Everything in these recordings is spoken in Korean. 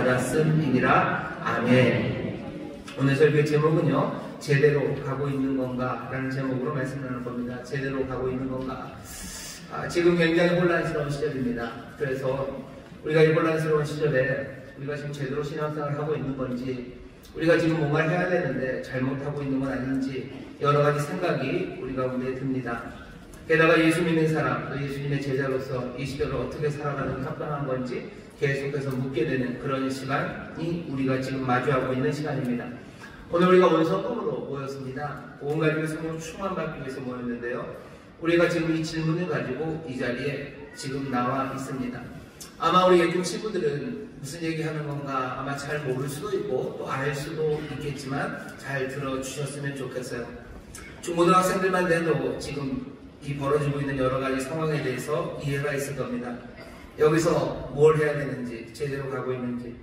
받았음이니라. 아멘. 오늘 설교의 제목은요, 제대로 가고 있는 건가? 라는 제목으로 말씀 나눌 겁니다. 제대로 가고 있는 건가? 지금 굉장히 혼란스러운 시절입니다. 그래서 우리가 이 혼란스러운 시절에 우리가 지금 제대로 신앙생활을 하고 있는 건지, 우리가 지금 뭔가를 해야 되는데 잘못하고 있는 건 아닌지 여러 가지 생각이 우리 가운데 듭니다. 게다가 예수 믿는 사람, 또 예수님의 제자로서 이 시절을 어떻게 살아가는 게 합당한 건지 계속해서 묻게 되는 그런 시간이 우리가 지금 마주하고 있는 시간입니다. 오늘 우리가 온 성금으로 모였습니다. 온 가족의 성령 충만받기 위해서 모였는데요. 우리가 지금 이 질문을 가지고 이 자리에 지금 나와 있습니다. 아마 우리 예중 친구들은 무슨 얘기하는 건가 아마 잘 모를 수도 있고 또 알 수도 있겠지만 잘 들어주셨으면 좋겠어요. 중고등학생들만 돼도 지금 이 벌어지고 있는 여러 가지 상황에 대해서 이해가 있을 겁니다. 여기서 뭘 해야 되는지, 제대로 가고 있는지.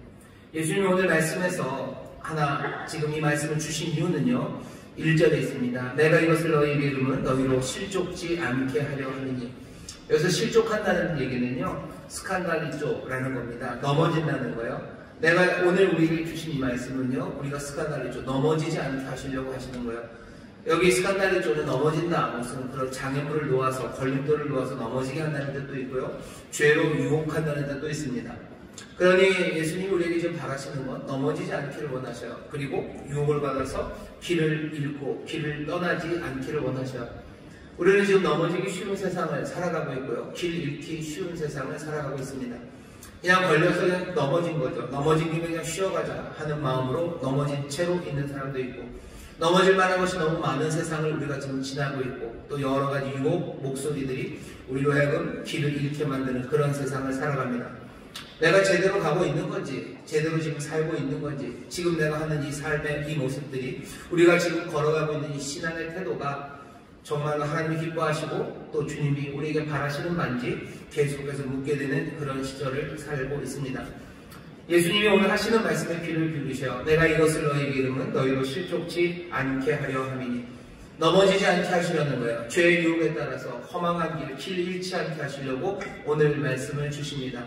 예수님이 오늘 말씀에서 하나 지금 이 말씀을 주신 이유는요, 1절에 있습니다. 내가 이것을 너희에게 이름은 너희로 실족지 않게 하려 하느니. 여기서 실족한다는 얘기는요, 스칸달리조라는 겁니다. 넘어진다는 거예요. 내가 오늘 우리에게 주신 이 말씀은요, 우리가 스칸달리조, 넘어지지 않게 하시려고 하시는 거예요. 여기 스칸달리조는 넘어진다, 무슨 그런 장애물을 놓아서, 걸림돌을 놓아서 넘어지게 한다는 뜻도 있고요, 죄로 유혹한다는 뜻도 있습니다. 그러니 예수님이 우리에게 지금 바라시는 건 넘어지지 않기를 원하셔요. 그리고 유혹을 받아서 길을 잃고 길을 떠나지 않기를 원하셔요. 우리는 지금 넘어지기 쉬운 세상을 살아가고 있고요, 길 잃기 쉬운 세상을 살아가고 있습니다. 그냥 걸려서 그냥 넘어진 거죠. 넘어진 김에 그냥 쉬어가자 하는 마음으로 넘어진 채로 있는 사람도 있고, 넘어질 만한 것이 너무 많은 세상을 우리가 지금 지나고 있고, 또 여러 가지 유혹 목소리들이 우리로 하여금 길을 잃게 만드는 그런 세상을 살아갑니다. 내가 제대로 가고 있는 건지, 제대로 지금 살고 있는 건지, 지금 내가 하는 이 삶의 이 모습들이, 우리가 지금 걸어가고 있는 이 신앙의 태도가 정말로 하나님이 기뻐하시고 또 주님이 우리에게 바라시는 바인지 계속해서 묻게 되는 그런 시절을 살고 있습니다. 예수님이 오늘 하시는 말씀에 귀를 기울이셔요. 내가 이것을 너희에게 이름은 너희로 실족지 않게 하려 함이니. 넘어지지 않게 하시려는 거예요. 죄의 유혹에 따라서 허망한 길 잃지 않게 하시려고 오늘 말씀을 주십니다.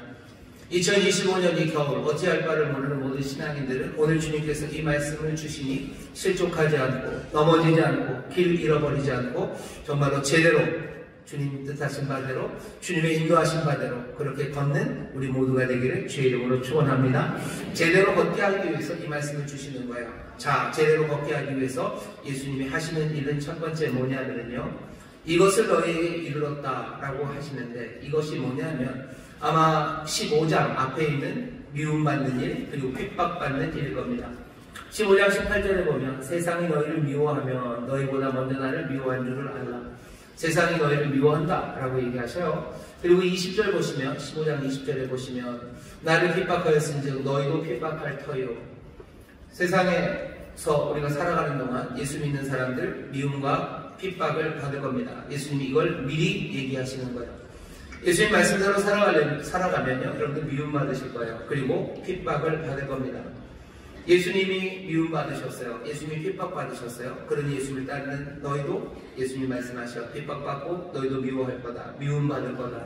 2025년 이 겨울 어찌할 바를 모르는 모든 신앙인들은 오늘 주님께서 이 말씀을 주시니 실족하지 않고 넘어지지 않고 길 잃어버리지 않고 정말로 제대로 주님 뜻하신 바대로, 주님의 인도하신 바대로 그렇게 걷는 우리 모두가 되기를 주의 이름으로 축원합니다. 제대로 걷게 하기 위해서 이 말씀을 주시는 거예요. 자, 제대로 걷게 하기 위해서 예수님이 하시는 일은 첫 번째 뭐냐면요, 이것을 너희에게 이르렀다라고 하시는데, 이것이 뭐냐면 아마 15장 앞에 있는 미움받는 일, 그리고 핍박받는 일일 겁니다. 15장 18절에 보면 세상이 너희를 미워하면 너희보다 먼저 나를 미워한 줄을 알라. 세상이 너희를 미워한다 라고 얘기하셔요. 그리고 20절 보시면, 15장 20절에 보시면 나를 핍박하였은즉 너희도 핍박할 터이요. 세상에서 우리가 살아가는 동안 예수 믿는 사람들 미움과 핍박을 받을 겁니다. 예수님이 이걸 미리 얘기하시는 거예요. 예수님 말씀대로 살아가면요, 여러분들 미움받으실 거예요. 그리고 핍박을 받을 겁니다. 예수님이 미움받으셨어요. 예수님이 핍박받으셨어요. 그러니 예수님을 따르는 너희도 예수님 말씀하셔. 핍박받고 너희도 미워할 거다. 미움받을 거다.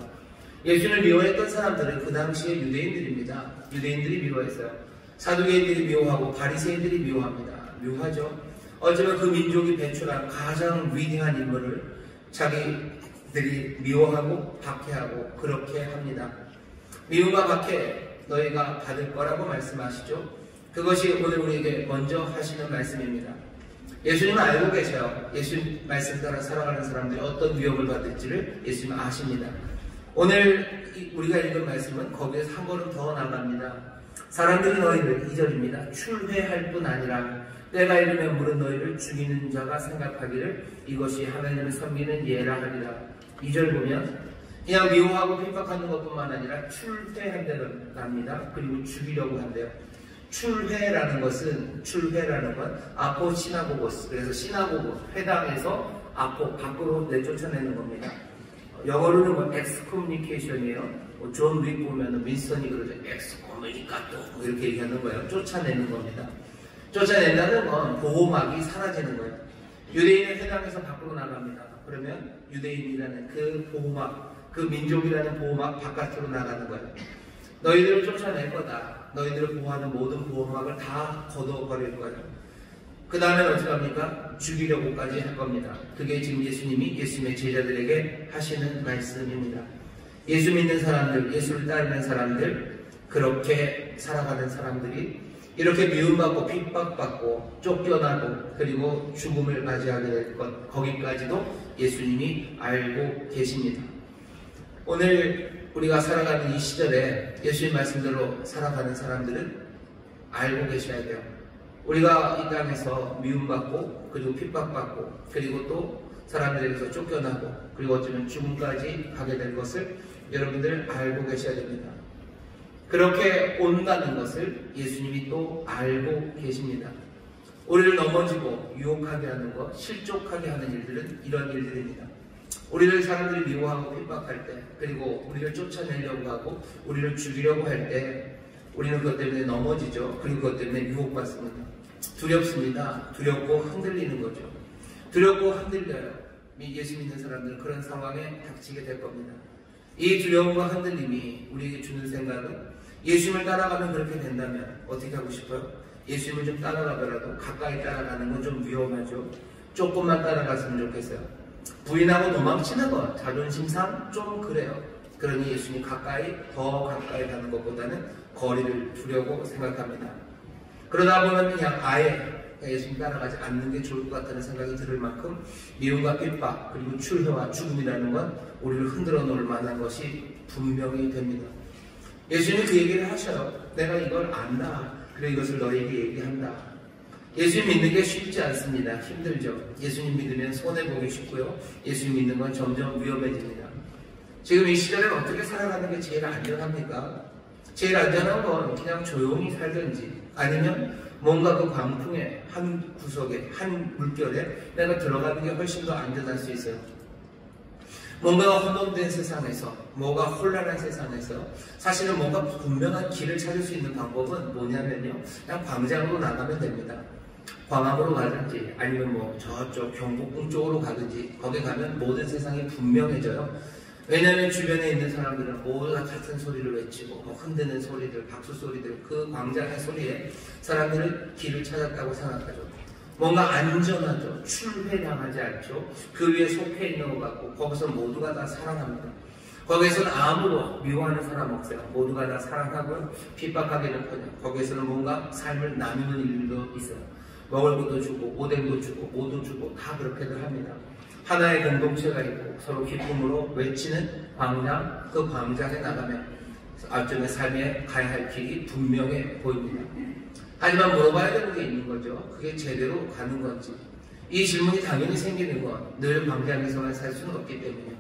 예수님을 미워했던 사람들은 그 당시에 유대인들입니다. 유대인들이 미워했어요. 사두개인들이 미워하고 바리새인들이 미워합니다. 묘하죠. 어쩌면 그 민족이 배출한 가장 위대한 인물을 자기들이 미워하고 박해하고 그렇게 합니다. 미움과 박해 너희가 받을 거라고 말씀하시죠. 그것이 오늘 우리에게 먼저 하시는 말씀입니다. 예수님은 알고 계셔요. 예수님 말씀 따라 살아가는 사람들이 어떤 위협을 받을지를 예수님은 아십니다. 오늘 우리가 읽은 말씀은 거기에서 한 걸음 더 나갑니다. 사람들이 너희를, 2절입니다. 출회할 뿐 아니라 때가 이르면 물은 너희를 죽이는 자가 생각하기를 이것이 하나님을 섬기는 예라 하리라. 2절 보면 그냥 미워하고 핍박하는 것뿐만 아니라 출회한다는 겁니다. 그리고 죽이려고 한대요. 출회라는 건 아포 시나고고스, 그래서 시나고고 회당에서 아포 밖으로 내쫓아내는 겁니다. 영어로는 뭐 엑스코뮤니케이션이에요. 존 윅 보면은 윈스턴이 그러죠. 엑스코뮤니카토 이렇게 얘기하는 거예요. 쫓아내는 겁니다. 쫓아낸다는 건 보호막이 사라지는 거예요. 유대인의 회당에서 밖으로 나갑니다. 그러면 유대인이라는 그 보호막, 그 민족이라는 보호막 바깥으로 나가는 거예요. 너희들을 쫓아낼 거다. 너희들을 보호하는 모든 보호막을 다 걷어버릴 거예요. 그 다음에 어떻게 합니까? 죽이려고까지 할 겁니다. 그게 지금 예수님의 제자들에게 하시는 말씀입니다. 예수 믿는 사람들, 예수를 따르는 사람들, 그렇게 살아가는 사람들이 이렇게 미움받고 핍박받고 쫓겨나고 그리고 죽음을 맞이하게 될 것, 거기까지도 예수님이 알고 계십니다. 오늘 우리가 살아가는 이 시절에 예수님 말씀대로 살아가는 사람들은 알고 계셔야 돼요. 우리가 이 땅에서 미움받고 그리고 핍박받고 그리고 또 사람들에게서 쫓겨나고 그리고 어쩌면 죽음까지 가게 될 것을 여러분들 알고 계셔야 됩니다. 그렇게 온다는 것을 예수님이 또 알고 계십니다. 우리를 넘어지고 유혹하게 하는 것, 실족하게 하는 일들은 이런 일들입니다. 우리를 사람들이 미워하고 핍박할 때, 그리고 우리를 쫓아내려고 하고 우리를 죽이려고 할 때 우리는 그것 때문에 넘어지죠. 그리고 그것 때문에 유혹받습니다. 두렵습니다. 두렵고 흔들리는 거죠. 두렵고 흔들려요. 예수 믿는 사람들은 그런 상황에 닥치게 될 겁니다. 이 두려움과 흔들림이 우리에게 주는 생각은 예수님을 따라가면 그렇게 된다면 어떻게 하고 싶어요? 예수님을 좀 따라가더라도 가까이 따라가는 건 좀 위험하죠. 조금만 따라갔으면 좋겠어요. 부인하고 도망치는 것, 자존심상 좀 그래요. 그러니 예수님 더 가까이 가는 것보다는 거리를 두려고 생각합니다. 그러다 보면 그냥 아예 예수님 따라가지 않는 게 좋을 것 같다는 생각이 들을 만큼 미움과 핍박 그리고 출혈과 죽음이라는 건 우리를 흔들어 놓을 만한 것이 분명히 됩니다. 예수님이 그 얘기를 하셔요. 내가 이걸 안다. 그래 이것을 너에게 얘기한다. 예수님 믿는 게 쉽지 않습니다. 힘들죠. 예수님 믿으면 손해보기 쉽고요. 예수님 믿는 건 점점 위험해집니다. 지금 이 시대는 어떻게 살아가는 게 제일 안전합니까? 제일 안전한 건 그냥 조용히 살든지 아니면 뭔가 그 광풍의 한 구석에 한 물결에 내가 들어가는 게 훨씬 더 안전할 수 있어요. 뭔가가 혼돈된 세상에서, 뭐가 혼란한 세상에서 사실은 뭔가 분명한 길을 찾을 수 있는 방법은 뭐냐면요, 그냥 광장으로 나가면 됩니다. 광화문으로 가든지 아니면 뭐 저쪽 경복궁 쪽으로 가든지 거기 가면 모든 세상이 분명해져요. 왜냐하면 주변에 있는 사람들은 모두 다 같은 소리를 외치고 흔드는 소리들, 박수 소리들, 그 광장의 소리에 사람들은 길을 찾았다고 생각하죠. 뭔가 안전하죠. 출회당하지 않죠. 그 위에 속해 있는 것 같고 거기서 모두가 다 사랑합니다. 거기에서는 아무도 미워하는 사람 없어요. 모두가 다 사랑하고요. 핍박하기는커녕 거기에서는 뭔가 삶을 나누는 일도 있어요. 먹을 것도 주고 오뎅도 주고 뭐도 주고 다 그렇게들 합니다. 하나의 공동체가 있고 서로 기쁨으로 외치는 광장, 그 광장에 나가면 앞쪽의 삶에 가야 할 길이 분명해 보입니다. 하지만 물어봐야 되는 게 있는 거죠. 그게 제대로 가는 건지. 이 질문이 당연히 생기는 건 늘 광장에서만 살 수는 없기 때문이에요.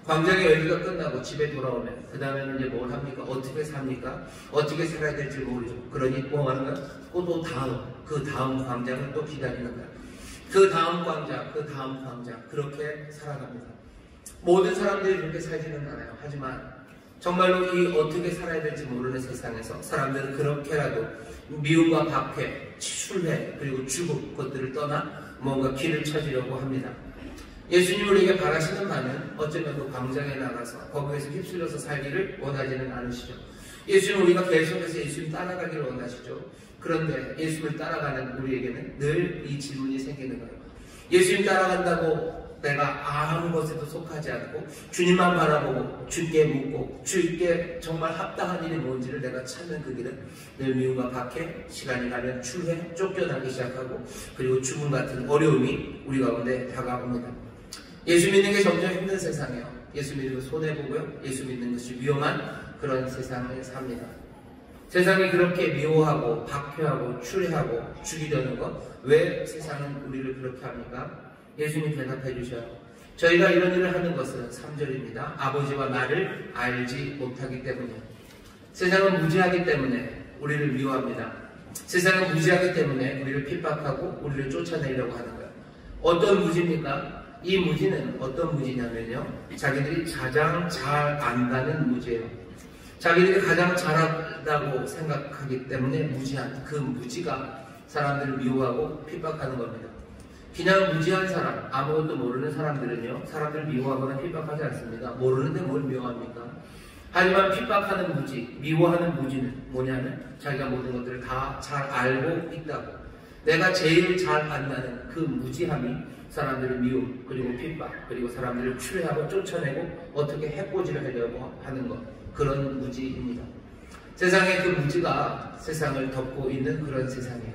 광장의 열기가 끝나고 집에 돌아오면 그 다음에는 이제 뭘 합니까? 어떻게 삽니까? 어떻게 살아야 될지 모르죠. 그러니 뭐 하는 거야? 또 그 다음 광장을 또 기다리는 거야. 그 다음 광장, 그 다음 광장, 그렇게 살아갑니다. 모든 사람들이 그렇게 살지는 않아요. 하지만 정말로 이 어떻게 살아야 될지 모르는 세상에서 사람들은 그렇게라도 미움과 박해, 출회, 그리고 죽음, 그것들을 떠나 뭔가 길을 찾으려고 합니다. 예수님 우리에게 바라시는 바는 어쩌면 그 광장에 나가서 거기에서 휩쓸려서 살기를 원하지는 않으시죠. 예수님 우리가 계속해서 예수님 따라가기를 원하시죠. 그런데 예수님을 따라가는 우리에게는 늘 이 질문이 생기는 거예요. 예수님 따라간다고 내가 아무 것에도 속하지 않고 주님만 바라보고 주께 묻고 주께 정말 합당한 일이 뭔지를 내가 찾는 그 길은 늘 미움과 박해, 시간이 가면 출회, 쫓겨나기 시작하고 그리고 죽음 같은 어려움이 우리 가운데 다가옵니다. 예수 믿는 게 점점 힘든 세상이에요. 예수 믿는 거 손해보고요. 예수 믿는 것이 위험한 그런 세상을 삽니다. 세상이 그렇게 미워하고 박해하고 추리하고 죽이려는 것, 왜 세상은 우리를 그렇게 합니까? 예수님 대답해 주셔요. 저희가 이런 일을 하는 것은 3절입니다. 아버지와 나를 알지 못하기 때문이에요. 세상은 무지하기 때문에 우리를 미워합니다. 세상은 무지하기 때문에 우리를 핍박하고 우리를 쫓아내려고 하는 거예요. 어떤 무지입니까? 이 무지는 어떤 무지냐면요, 자기들이 가장 잘 안다는 무지예요. 자기들이 가장 잘한다고 생각하기 때문에 무지한 그 무지가 사람들을 미워하고 핍박하는 겁니다. 그냥 무지한 사람, 아무것도 모르는 사람들은요, 사람들을 미워하거나 핍박하지 않습니다. 모르는데 뭘 미워합니까? 하지만 핍박하는 무지, 미워하는 무지는 뭐냐면 자기가 모든 것들을 다 잘 알고 있다고. 내가 제일 잘 안다는 그 무지함이 사람들을 미움, 그리고 핍박, 그리고 사람들을 추례하고 쫓아내고 어떻게 해코지를 하려고 하는 것, 그런 무지입니다. 세상의 그 무지가 세상을 덮고 있는 그런 세상이에요.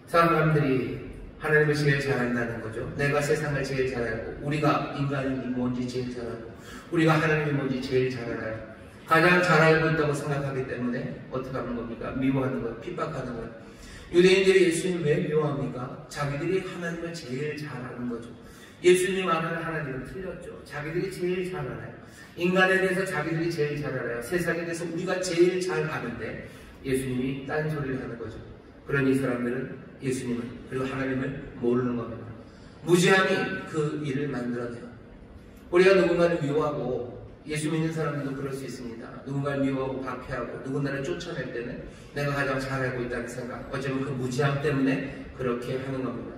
사람들이 하나님을 제일 잘 안다는 거죠. 내가 세상을 제일 잘 알고, 우리가 인간이 뭔지 제일 잘 알고, 우리가 하나님이 뭔지 제일 잘 알아요. 가장 잘 알고 있다고 생각하기 때문에 어떻게 하는 겁니까? 미워하는 것, 핍박하는 것. 유대인들이 예수님을 왜 미워합니까? 자기들이 하나님을 제일 잘 아는 거죠. 예수님이 말하는 하나님은 틀렸죠. 자기들이 제일 잘 알아요. 인간에 대해서 자기들이 제일 잘 알아요. 세상에 대해서 우리가 제일 잘 아는데 예수님이 딴소리를 하는 거죠. 그러니 이 사람들은 예수님을, 그리고 하나님을 모르는 겁니다. 무지함이 그 일을 만들어내요. 우리가 누군가를 미워하고, 예수 믿는 사람들도 그럴 수 있습니다. 누군가를 미워하고 박해하고 누군가를 쫓아낼 때는 내가 가장 잘 알고 있다는 생각, 어쩌면 그 무지함 때문에 그렇게 하는 겁니다.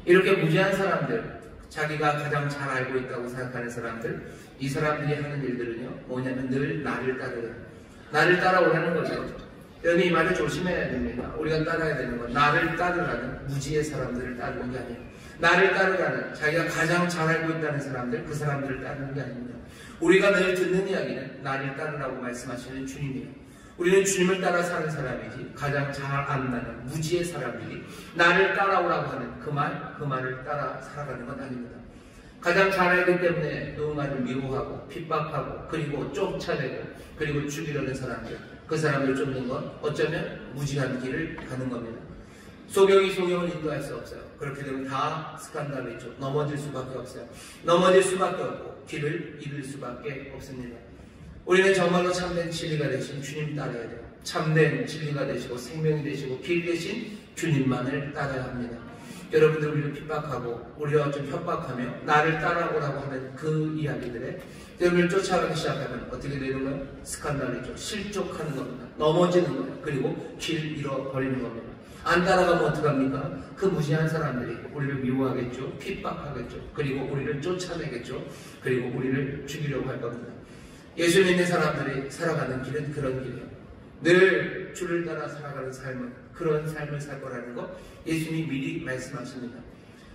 이렇게 무지한 사람들, 자기가 가장 잘 알고 있다고 생각하는 사람들, 이 사람들이 하는 일들은요, 뭐냐면 늘 나를 따르래요. 나를 따라오라는 거죠. 여러분, 이 말을 조심해야 됩니다. 우리가 따라야 되는 건 나를 따르라는 무지의 사람들을 따르는 게 아니에요. 나를 따르라는, 자기가 가장 잘 알고 있다는 사람들, 그 사람들을 따르는 게 아닙니다. 우리가 늘 듣는 이야기는 나를 따르라고 말씀하시는 주님이에요. 우리는 주님을 따라 사는 사람이지, 가장 잘 안다는 무지의 사람들이 나를 따라오라고 하는 그 말을 따라 살아가는 건 아닙니다. 가장 잘 알기 때문에 누군가를 미워하고 핍박하고 그리고 쫓아내고 그리고 죽이려는 사람들, 그 사람을 쫓는 건 어쩌면 무지한 길을 가는 겁니다. 소경이 소경을 인도할 수 없어요. 그렇게 되면 다 스칸달이죠. 넘어질 수밖에 없어요. 넘어질 수밖에 없고 길을 잃을 수밖에 없습니다. 우리는 정말로 참된 진리가 되신 주님 따라야 돼요. 참된 진리가 되시고 생명이 되시고 길 되신 주님만을 따라야 합니다. 여러분들 우리를 핍박하고 우리가 좀 협박하며 나를 따라오라고 하는 그 이야기들에 여러분을 쫓아가기 시작하면 어떻게 되는 거예요? 스칸달이죠. 실족하는 겁니다. 넘어지는 거예요. 그리고 길 잃어버리는 겁니다. 안 따라가면 어떡합니까? 그 무지한 사람들이 우리를 미워하겠죠. 핍박하겠죠. 그리고 우리를 쫓아내겠죠. 그리고 우리를 죽이려고 할 겁니다. 예수 믿는 사람들이 살아가는 길은 그런 길이에요. 늘 주를 따라 살아가는 삶은 그런 삶을 살 거라는 거 예수님이 미리 말씀하십니다.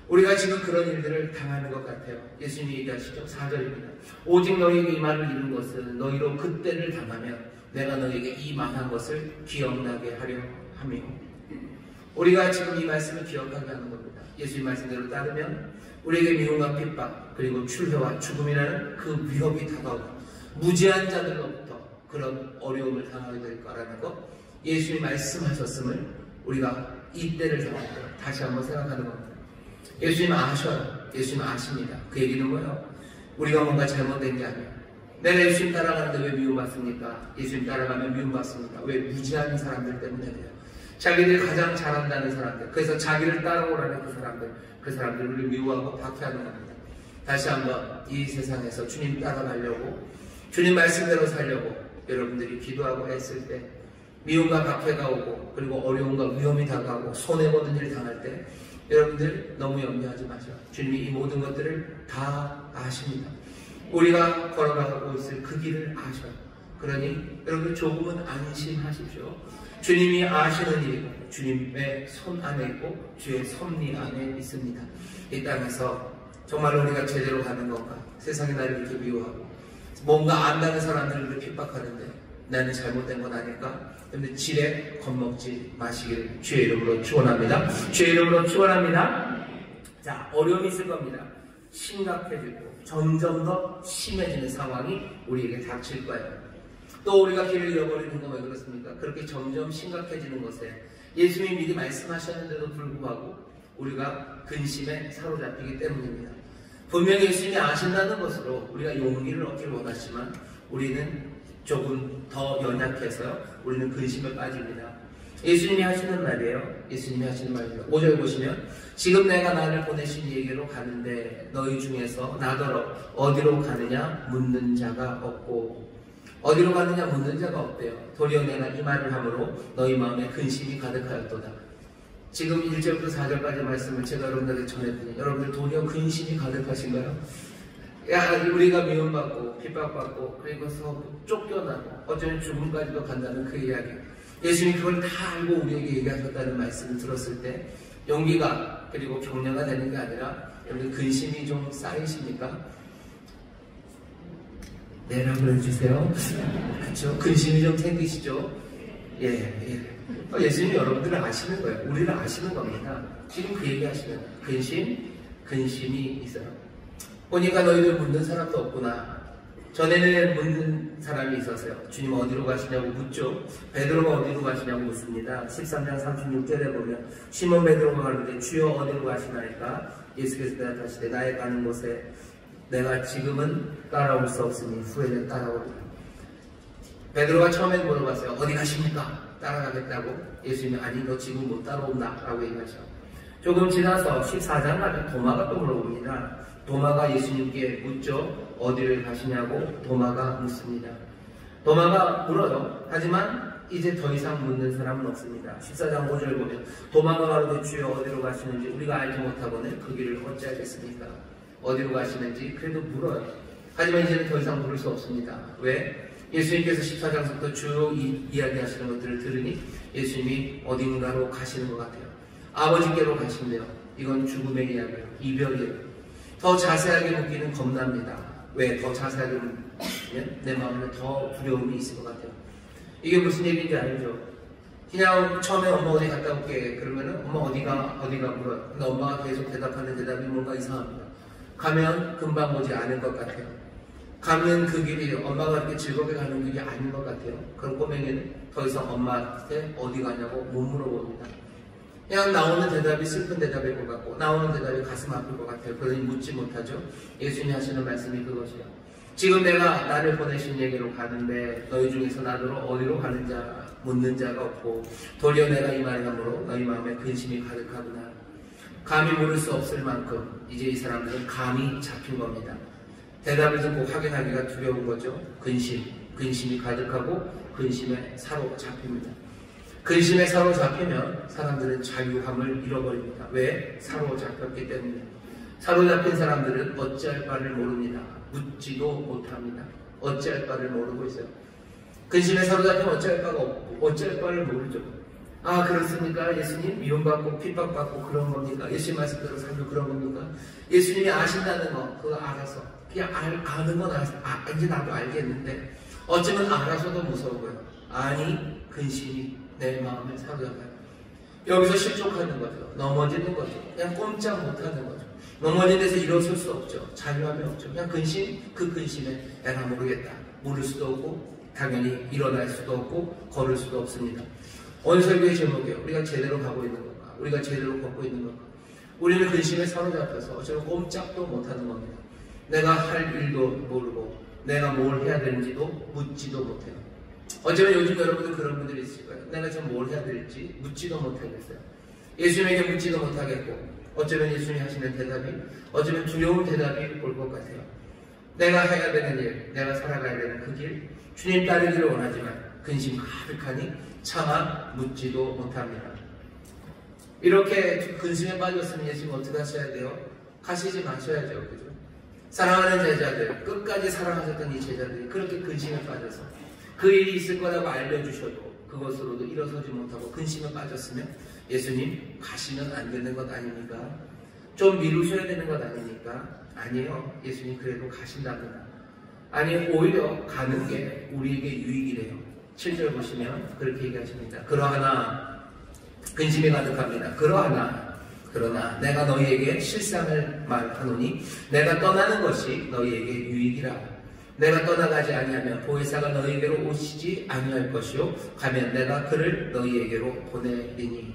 우리가 지금 그런 일들을 당하는 것 같아요. 예수님이 얘기하시죠. 4절입니다. 오직 너희에게 이 말을 이룬 것은 너희로 그때를 당하면 내가 너희에게 이 망한 것을 기억나게 하려 하며, 우리가 지금 이 말씀을 기억하게 하는 겁니다. 예수님 말씀대로 따르면 우리에게 미움과 핍박 그리고 출혈과 죽음이라는 그 위협이 다가오고 무지한 자들로부터 그런 어려움을 당하게 될 거라는 것, 예수님이 말씀하셨음을 우리가 이때를 당할 때 다시 한번 생각하는 겁니다. 예수님 아셔요. 예수님 아십니다. 그 얘기는 뭐예요? 우리가 뭔가 잘못된 게 아니에요. 내가 예수님 따라가는데 왜 미움받습니까? 예수님 따라가면 미움받습니다. 왜? 무지한 사람들 때문에 그래요. 자기들 가장 잘한다는 사람들, 그래서 자기를 따라오라는 그 사람들 우리를 미워하고 박해하는 겁니다. 다시 한번 이 세상에서 주님 따라가려고, 주님 말씀대로 살려고 여러분들이 기도하고 했을 때 미움과 박해가 오고 그리고 어려움과 위험이 다가오고 손해보는 일을 당할 때 여러분들 너무 염려하지 마세요. 주님이 이 모든 것들을 다 아십니다. 우리가 걸어가고 있을 그 길을 아셔요. 그러니 여러분 조금은 안심하십시오. 주님이 아시는 일이고 주님의 손 안에 있고 주의 섭리 안에 있습니다. 이 땅에서 정말로 우리가 제대로 가는 건가? 세상이 나를 이렇게 미워하고 뭔가 안다는 사람들을 이렇게 핍박하는데 나는 잘못된 건 아닐까? 근데 지레 겁먹지 마시기를 주의 이름으로 축원합니다. 주의 이름으로 축원합니다. 자, 어려움이 있을 겁니다. 심각해지고 점점 더 심해지는 상황이 우리에게 닥칠 거예요. 또 우리가 길을 잃어버리는 건 왜 그렇습니까? 그렇게 점점 심각해지는 것에 예수님이 미리 말씀하셨는데도 불구하고 우리가 근심에 사로잡히기 때문입니다. 분명히 예수님이 아신다는 것으로 우리가 용기를 얻기를 원하지만 우리는 조금 더 연약해서요. 우리는 근심에 빠집니다. 예수님이 하시는 말이에요. 예수님이 하시는 말입니다. 5절 보시면 지금 내가 나를 보내신 이에게로 가는데 너희 중에서 나더러 어디로 가느냐 묻는 자가 없고, 어디로 가느냐 묻는 자가 없대요. 도리어 내가 이 말을 함으로 너희 마음에 근심이 가득하였도다. 지금 1절부터 4절까지 말씀을 제가 여러분들에게 전했더니 여러분들 도리어 근심이 가득하신가요? 야, 우리가 미움받고 핍박받고 그리고서 쫓겨나고 어쩌면 죽음까지도 간다는 그 이야기. 예수님이 그걸 다 알고 우리에게 얘기하셨다는 말씀을 들었을 때 용기가 그리고 격려가 되는 게 아니라 여러분 근심이 좀 쌓이십니까? 네라고 해주세요. 그렇죠? 근심이 좀 생기시죠? 예. 예수님이 여러분들을 아시는 거예요. 우리를 아시는 겁니다. 지금 그 얘기 하시는 거예요. 근심이 있어요. 보니까 너희들 묻는 사람도 없구나. 전에는 묻는 사람이 있었어요. 주님 어디로 가시냐고 묻죠. 베드로가 어디로 가시냐고 묻습니다. 13장 36절에 보면 시몬 베드로가 가는데 주여 어디로 가시나이까? 예수께서 대답하시되 나의 가는 곳에 내가 지금은 따라올 수 없으니 후에는 따라오리라. 베드로가 처음엔 물어봤어요. 어디 가십니까? 따라가겠다고. 예수님이 아니 너 지금 못 따라온다 라고 얘기하죠. 조금 지나서 14장 가면 도마가 또 물어봅니다. 도마가 예수님께 묻죠. 어디를 가시냐고 도마가 묻습니다. 도마가 물어요. 하지만 이제 더 이상 묻는 사람은 없습니다. 14장 5절 보면 도마가 가로되 주여 어디로 가시는지 우리가 알지 못하고는 그 길을 어찌하겠습니까? 어디로 가시는지 그래도 물어요. 하지만 이제는 더 이상 물을 수 없습니다. 왜? 예수님께서 14장부터 쭉 이야기하시는 것들을 들으니 예수님이 어딘가로 가시는 것 같아요. 아버지께로 가신대요. 이건 죽음의 이야기예요. 이별이에요. 더 자세하게 묻기는 겁납니다. 왜? 더 자세하게 묻으면 내 마음에 더 두려움이 있을 것 같아요. 이게 무슨 얘기인지 알죠? 그냥 처음에 엄마 어디 갔다 올게 그러면은 엄마 어디가 물어요. 근데 엄마가 계속 대답하는 대답이 뭔가 이상합니다. 가면 금방 오지 않을 것 같아요. 가면 그 길이 엄마가 이렇게 즐겁게 가는 길이 아닌 것 같아요. 그럼 꼬맹이는 더 이상 엄마한테 어디 가냐고 못 물어봅니다. 그냥 나오는 대답이 슬픈 대답일 것 같고 나오는 대답이 가슴 아플 것 같아요. 그러니 묻지 못하죠. 예수님이 하시는 말씀이 그것이에요. 지금 내가 나를 보내신 얘기로 가는데 너희 중에서 나더러 어디로 가는 자 묻는 자가 없고 도리어 내가 이 말을 함으로 너희 마음에 근심이 가득하구나. 감히 물을 수 없을 만큼 이제 이 사람들은 감이 잡힌 겁니다. 대답을 듣고 확인하기가 두려운 거죠. 근심이 가득하고 근심에 사로잡힙니다. 근심에 사로잡히면 사람들은 자유함을 잃어버립니다. 왜? 사로잡혔기 때문에. 사로잡힌 사람들은 어찌할 바를 모릅니다. 묻지도 못합니다. 어찌할 바를 모르고 있어요. 근심에 사로잡히면 어찌할 바를 모르죠. 아 그렇습니까? 예수님 미움받고 핍박받고 그런 겁니까? 예수님 말씀대로 살면 그런 겁니까? 예수님이 아신다는 거 그거 알아서 그냥 아는 건 이제 나도 알겠는데 어쩌면 알아서도 무서워요. 아니 근심이 내 마음을 사로잡아요. 여기서 실족하는 거죠. 넘어지는 거죠. 그냥 꼼짝 못하는 거죠. 넘어진 데서 일어설 수 없죠. 자유함이 없죠. 그냥 그 근심에 내가 모르겠다. 모를 수도 없고 당연히 일어날 수도 없고 걸을 수도 없습니다. 오늘 설교의 제목이에요. 우리가 제대로 가고 있는 건가? 우리가 제대로 걷고 있는 건가? 우리는 근심에 사로잡혀서 어쩌면 꼼짝도 못하는 겁니다. 내가 할 일도 모르고 내가 뭘 해야 되는지도 묻지도 못해요. 어쩌면 요즘 여러분들 그런 분들이 있을 거예요. 내가 지금 뭘 해야 될지 묻지도 못하겠어요. 예수님에게 묻지도 못하겠고 어쩌면 예수님이 하시는 대답이 어쩌면 두려운 대답이 올 것 같아요. 내가 해야 되는 일, 내가 살아가야 되는 그 길, 주님 따르기를 원하지만 근심 가득하니 차마 묻지도 못합니다. 이렇게 근심에 빠졌으면 예수님 어떻게 하셔야 돼요? 가시지 마셔야죠. 그죠? 사랑하는 제자들, 끝까지 사랑하셨던 이 제자들이 그렇게 근심에 빠져서 그 일이 있을 거라고 알려주셔도 그것으로도 일어서지 못하고 근심에 빠졌으면 예수님 가시면 안 되는 것 아닙니까? 좀 미루셔야 되는 것 아닙니까? 아니요. 예수님 그래도 가신답니다. 아니 오히려 가는 게 우리에게 유익이래요. 7절 보시면 그렇게 얘기하십니다. 그러나 근심이 가득합니다. 그러나 내가 너희에게 실상을 말하노니 내가 떠나는 것이 너희에게 유익이라. 내가 떠나가지 아니하면 보혜사가 너희에게로 오시지 아니할 것이요 가면 내가 그를 너희에게로 보내리니.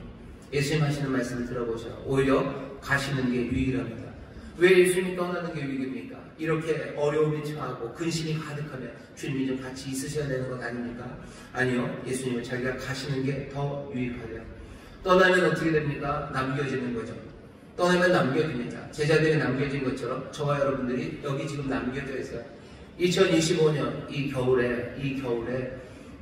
예수님 하시는 말씀을 들어보셔. 오히려 가시는 게 유익이랍니다. 왜 예수님이 떠나는 게 유익입니까? 이렇게 어려움이 처하고 근심이 가득하면 주님이 좀 같이 있으셔야 되는 것 아닙니까? 아니요. 예수님은 자기가 가시는 게 더 유익하대요. 떠나면 어떻게 됩니까? 남겨지는 거죠. 떠나면 남겨집니다. 제자들이 남겨진 것처럼 저와 여러분들이 여기 지금 남겨져 있어요. 2025년 이 겨울에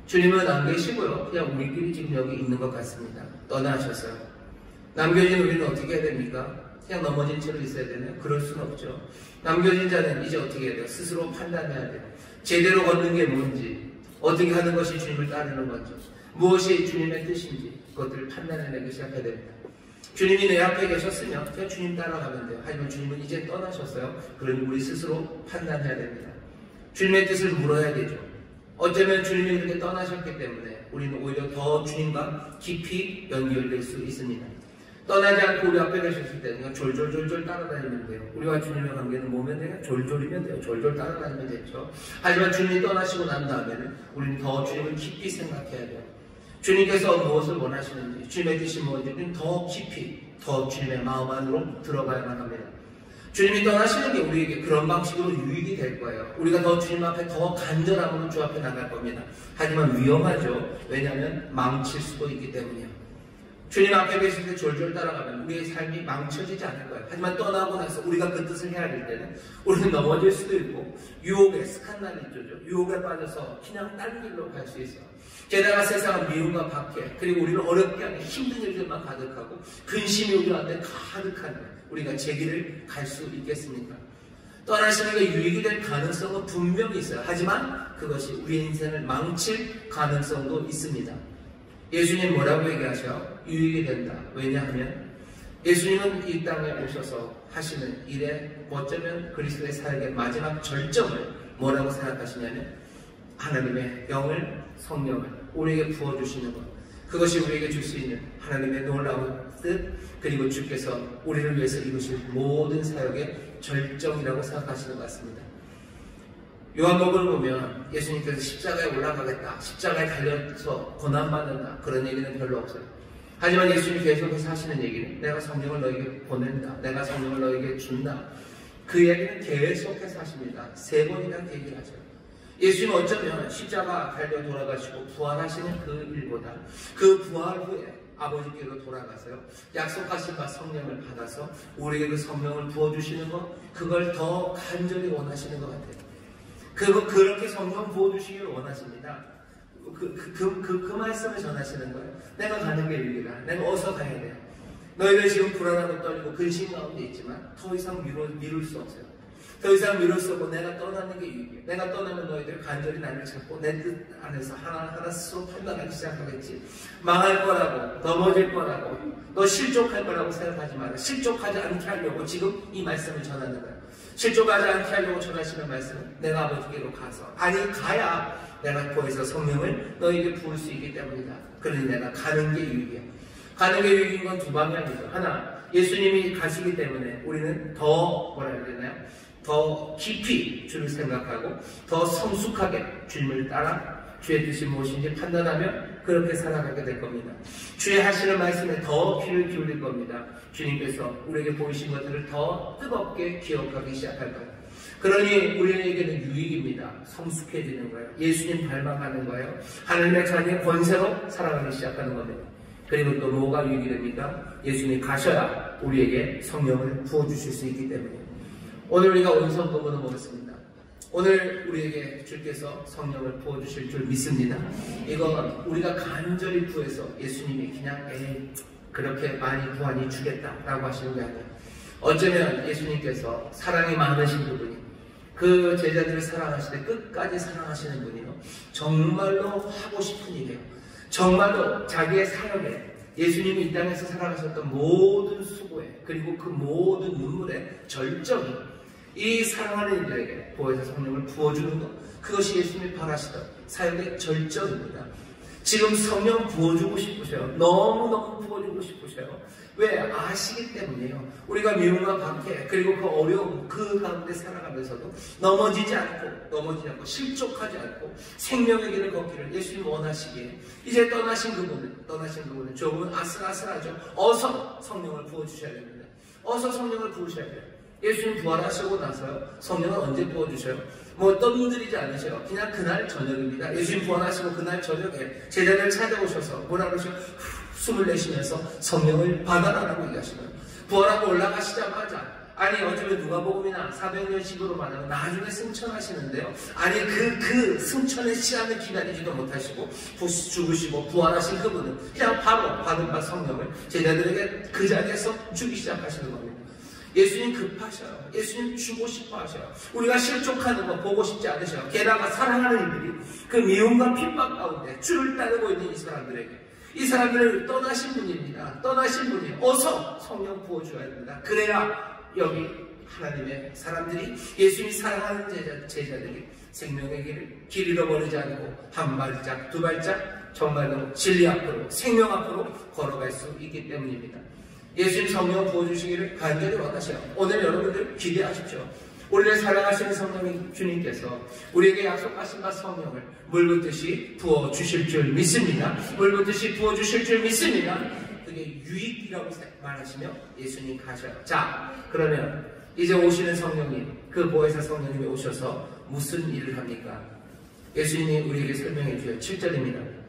주님은 안 계시고요. 그냥 우리끼리 지금 여기 있는 것 같습니다. 떠나셨어요. 남겨진 우리는 어떻게 해야 됩니까? 그냥 넘어진 채로 있어야 되나요? 그럴 수는 없죠. 남겨진 자는 이제 어떻게 해야 돼요? 스스로 판단해야 돼요. 제대로 걷는 게 뭔지, 어떻게 하는 것이 주님을 따르는 건지, 무엇이 주님의 뜻인지 그것들을 판단해내기 시작해야 됩니다. 주님이 내 앞에 계셨으면 그냥 주님 따라가면 돼요. 하지만 주님은 이제 떠나셨어요. 그러니 우리 스스로 판단해야 됩니다. 주님의 뜻을 물어야 되죠. 어쩌면 주님이 이렇게 떠나셨기 때문에 우리는 오히려 더 주님과 깊이 연결될 수 있습니다. 떠나지 않고 우리 앞에 계셨을 때는 그냥 졸졸졸졸 따라다니면 돼요. 우리와 주님의 관계는 뭐면 돼요? 졸졸이면 돼요. 졸졸 따라다니면 되죠. 하지만 주님이 떠나시고 난 다음에는 우리는 더 주님을 깊이 생각해야 돼요. 주님께서 무엇을 원하시는지, 주님의 뜻이 뭔지 우리는 더 깊이, 더 주님의 마음 안으로 들어가야만 합니다. 주님이 떠나시는 게 우리에게 그런 방식으로 유익이 될 거예요. 우리가 더 주님 앞에 더 간절함으로 주 앞에 나갈 겁니다. 하지만 위험하죠. 왜냐하면 망칠 수도 있기 때문이에요. 주님 앞에 계실 때 졸졸 따라가면 우리의 삶이 망쳐지지 않을 거예요. 하지만 떠나고 나서 우리가 그 뜻을 헤아릴 때는 우리는 넘어질 수도 있고 유혹에 스칸날이 있죠. 유혹에 빠져서 그냥 딴 길로 갈 수 있어요. 게다가 세상은 미움과 박해, 그리고 우리를 어렵게 하는 힘든 일들만 가득하고 근심이 우리한테 가득한 우리가 제 길을 갈 수 있겠습니까? 떠나시는 게 유익이 될 가능성은 분명히 있어요. 하지만 그것이 우리 인생을 망칠 가능성도 있습니다. 예수님 뭐라고 얘기하셔요? 유익이 된다. 왜냐하면 예수님은 이 땅에 오셔서 하시는 일에 어쩌면 그리스도의 사역의 마지막 절정을 뭐라고 생각하시냐면 하나님의 영을, 성령을 우리에게 부어주시는 것, 그것이 우리에게 줄 수 있는 하나님의 놀라운 뜻, 그리고 주께서 우리를 위해서 이루실 모든 사역의 절정이라고 생각하시는 것 같습니다. 요한복음을 보면 예수님께서 십자가에 올라가겠다, 십자가에 달려서 고난받는다, 그런 얘기는 별로 없어요. 하지만 예수님이 계속해서 하시는 얘기는 내가 성령을 너에게 보낸다, 내가 성령을 너에게 준다, 그 얘기는 계속해서 하십니다. 3번이나 얘기를 하죠. 예수님은 어쩌면 십자가 달려 돌아가시고 부활하시는 그 일보다 그 부활 후에 아버지께로 돌아가서요, 약속하신 바 성령을 받아서 우리에게 그 성령을 부어주시는 것, 그걸 더 간절히 원하시는 것 같아요. 그렇게 성령 부어주시기를 원하십니다. 그 말씀을 전하시는 거예요. 내가 가는 게 유익이다. 내가 어서 가야 돼요. 너희들 지금 불안하고 떨리고 근심 가운데 있지만 더 이상 미룰 수 없어요. 더 이상 미룰 수 없고 내가 떠나는 게 유익이에요. 내가 떠나면 너희들 간절히 나를 찾고 내 뜻 안에서 하나하나 스스로 판단하기 시작하겠지. 망할 거라고, 넘어질 거라고, 너 실족할 거라고 생각하지 마라. 실족하지 않게 하려고 지금 이 말씀을 전하는 거예요. 실족하지 않게 하려고 전하시는 말씀은 내가 아버지께로 가서, 아니 가야 내가 거기서 성령을 너에게 부을 수 있기 때문이다. 그러니 내가 가는 게 유익이에요. 가는 게 유익인 건 두 방향이죠. 하나, 예수님이 가시기 때문에 우리는 더 뭐라 해야 되나요? 더 깊이 주를 생각하고 더 성숙하게 주님을 따라 주의 뜻이 무엇인지 판단하며 그렇게 살아가게 될 겁니다. 주의 하시는 말씀에 더 귀를 기울일 겁니다. 주님께서 우리에게 보이신 것들을 더 뜨겁게 기억하기 시작할 거예요. 그러니 우리에게는 유익입니다. 성숙해지는 거예요. 예수님 닮아가는 거예요. 하나님의 자녀의 권세로 살아가기 시작하는 겁니다. 그리고 또 뭐가 유익이 됩니까? 예수님이 가셔야 우리에게 성령을 부어주실 수 있기 때문에. 오늘 우리가 온성 본문을 보겠습니다. 오늘 우리에게 주께서 성령을 부어주실 줄 믿습니다. 이건 우리가 간절히 구해서 예수님이 그냥 그렇게 많이 부하니 주겠다라고 하시는 게 아니에요. 어쩌면 예수님께서 사랑이 많으신 그분이, 그 제자들을 사랑하실 때 끝까지 사랑하시는 분이요, 정말로 하고 싶은 일이에요. 정말로 자기의 사역에, 예수님이 이 땅에서 살아가셨던 모든 수고에, 그리고 그 모든 눈물의 절정이 이 사랑하는 이들에게 보혜사 성령을 부어주는 것, 그것이 예수님이 바라시던 사역의 절정입니다. 지금 성령 부어주고 싶으셔요. 너무너무 부어주고 싶으셔요. 왜? 아시기 때문이에요. 우리가 미움과 박해, 그리고 그 어려움, 그 가운데 살아가면서도 넘어지지 않고 실족하지 않고 생명의 길을 걷기를 예수님 원하시기에 이제 떠나신 그분은 조금은 아슬아슬하죠. 어서 성령을 부어주셔야 됩니다. 어서 성령을 부으셔야 돼요. 예수님 부활하시고 나서요, 성령은 언제 부어주셔요? 뭐 떠들이지 않으셔요. 그냥 그날 저녁입니다. 예수님 부활하시고 그날 저녁에 제자들 찾아오셔서 뭐라고 그러셔요? 숨을 내쉬면서 성령을 받아라라고 얘기하시고요. 부활하고 올라가시자마자, 아니 어쩌면 누가복음이나 사도행전식으로 말하면 나중에 승천하시는데요, 아니 그 승천의 시간을 기다리지도 못하시고 죽으시고 부활하신 그분은 그냥 바로 받은 바 성령을 제자들에게 그 자리에서 주기 시작하시는 겁니다. 예수님 급하셔요. 예수님 주고 싶어 하셔요. 우리가 실족하는 거 보고 싶지 않으셔요. 게다가 사랑하는 이들이 그 미움과 핍박 가운데 주를 따르고 있는 이 사람들에게, 이 사람들을 떠나신 분입니다. 떠나신 분이 어서 성령 부어줘야 됩니다. 그래야 여기 하나님의 사람들이, 예수님이 사랑하는 제자들이 생명의 길 잃어버리지 않고 한 발짝 두 발짝 정말로 진리 앞으로, 생명 앞으로 걸어갈 수 있기 때문입니다. 예수님 성령 부어주시기를 간절히 원하셔요. 오늘 여러분들 기대하십시오. 우리를 사랑하시는 성령 주님께서 우리에게 약속하신 바 성령을 물붓듯이 부어주실 줄 믿습니다. 물붓듯이 부어주실 줄 믿습니다. 그게 유익이라고 말하시며 예수님 가셔요. 자, 그러면 이제 오시는 성령님, 그 보혜사 성령님이 오셔서 무슨 일을 합니까? 예수님이 우리에게 설명해 주셔요. 7절입니다.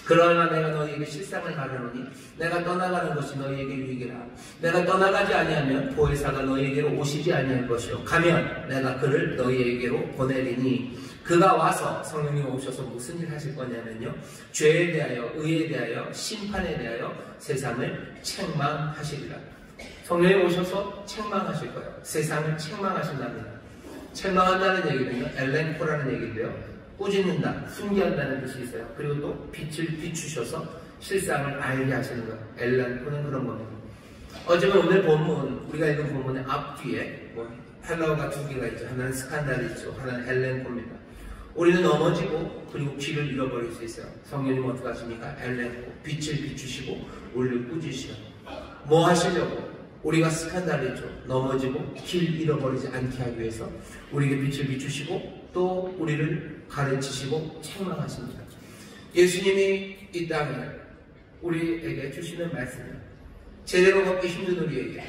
그러나 내가 너희에게 실상을 말하노니 내가 떠나가는 것이 너희에게 유익이라. 내가 떠나가지 아니하면 보혜사가 너희에게로 오시지 아니할 것이요 가면 내가 그를 너희에게로 보내리니 그가 와서, 성령님 오셔서 무슨 일 하실 거냐면요, 죄에 대하여, 의에 대하여, 심판에 대하여 세상을 책망하시리라. 성령님 오셔서 책망하실 거예요. 세상을 책망하신답니다. 책망한다는 얘기는요, 엘렌코라는 얘기인데요, 꾸짖는다, 순기한다는 뜻이 있어요. 그리고 또 빛을 비추셔서 실상을 알게 하시는 거예요. 엘렌코는 그런 겁니다. 어쩌면 오늘 본문, 우리가 읽은 본문의 앞뒤에 헬라어가 두 개가 있죠. 하나는 스칸달이죠, 하나는 엘렌코입니다. 우리는 넘어지고 그리고 길을 잃어버릴 수 있어요. 성령님 어떻게 하십니까? 엘렌코, 빛을 비추시고 우리를 꾸짖으시오. 뭐 하시려고? 우리가 스칸달이죠. 넘어지고 길 잃어버리지 않게 하기 위해서 우리에게 빛을 비추시고 또 우리를 가르치시고 책망하십니다. 예수님이 이 땅에 우리에게 주시는 말씀은 제대로 걷기 힘든 우리에게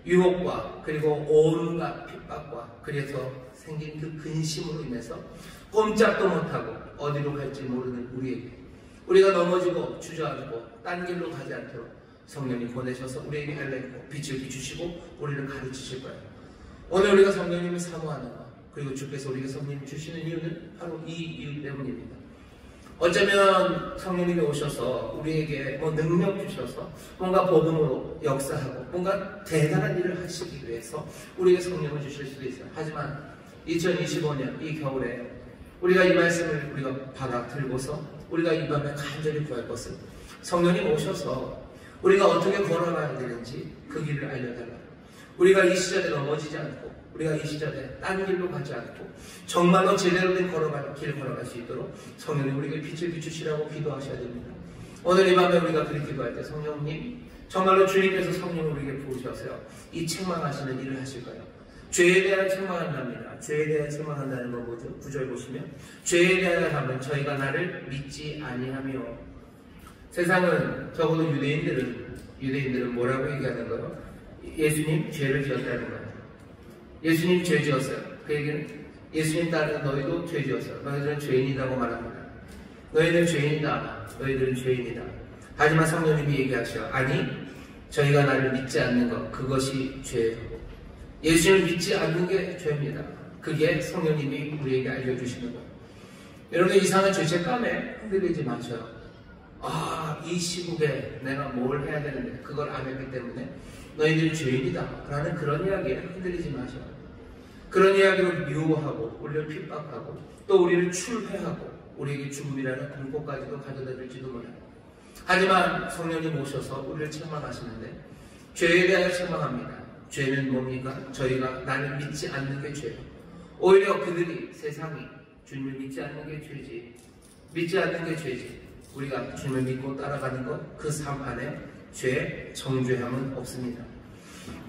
유혹과 그리고 온갖 핍박과 그래서 생긴 그 근심으로 인해서 꼼짝도 못하고 어디로 갈지 모르는 우리에게, 우리가 넘어지고 주저앉고 딴 길로 가지 않도록 성령이 보내셔서 우리에게 엘렌코, 빛을 비추시고 우리를 가르치실 거예요. 오늘 우리가 성령님을 사모하는 것, 그리고 주께서 우리에게 성령님을 주시는 이유는 바로 이 이유 때문입니다. 어쩌면 성령님이 오셔서 우리에게 능력 주셔서 뭔가 복음으로 역사하고 뭔가 대단한 일을 하시기 위해서 우리에게 성령을 주실 수도 있어요. 하지만 2025년 이 겨울에 우리가 이 말씀을 우리가 받아들고서 우리가 이 밤에 간절히 구할 것은 성령님 오셔서 우리가 어떻게 걸어가야 되는지 그 길을 알려달라. 우리가 이 시절에 넘어지지 않고, 우리가 이 시절에 딴 길로 가지 않고 정말로 제대로 된 길 걸어갈 수 있도록 성령님 우리에게 빛을 비추시라고 기도하셔야 됩니다. 오늘 이 밤에 우리가 그렇게 기도할 때 성령님, 정말로 주님께서 성령을 우리에게 부으셔서요, 이 책망하시는 일을 하실 거예요. 죄에 대하여 책망한답니다. 죄에 대하여 책망한다는 건 뭐죠? 9절 보시면 죄에 대하여 하면 저희가 나를 믿지 아니하며. 세상은, 적어도 유대인들은 뭐라고 얘기하는 거예요? 예수님 죄를 지었다는 거예요. 예수님 죄 지었어요. 그 얘기는 예수님 따르는 너희도 죄 지었어요. 너희들은 죄인이라고 말합니다. 너희들은 죄인이다. 너희들은 죄인이다. 하지만 성령님이 얘기하셔. 아니, 저희가 나를 믿지 않는 것, 그것이 죄예요. 예수님을 믿지 않는 게 죄입니다. 그게 성령님이 우리에게 알려주시는 거예요. 여러분, 이상한 죄책감에 흔들리지 마셔요. 이 시국에 내가 뭘 해야 되는데 그걸 안 했기 때문에 너희들이 죄인이다 라는 그런 이야기에 흔들리지 마셔. 그런 이야기로 미워하고 우리를 핍박하고 또 우리를 출회하고 우리에게 죽음이라는 공포까지도 가져다 줄지도 몰라요. 하지만 성령님 오셔서 우리를 책망하시는데 죄에 대하여 책망합니다. 죄는 뭡니까? 저희가 나를 믿지 않는 게 죄예요. 오히려 그들이, 세상이 주님을 믿지 않는 게 죄지, 믿지 않는 게 죄지, 우리가 주님을 믿고 따라가는 것, 그 삶 안에 죄, 정죄함은 없습니다.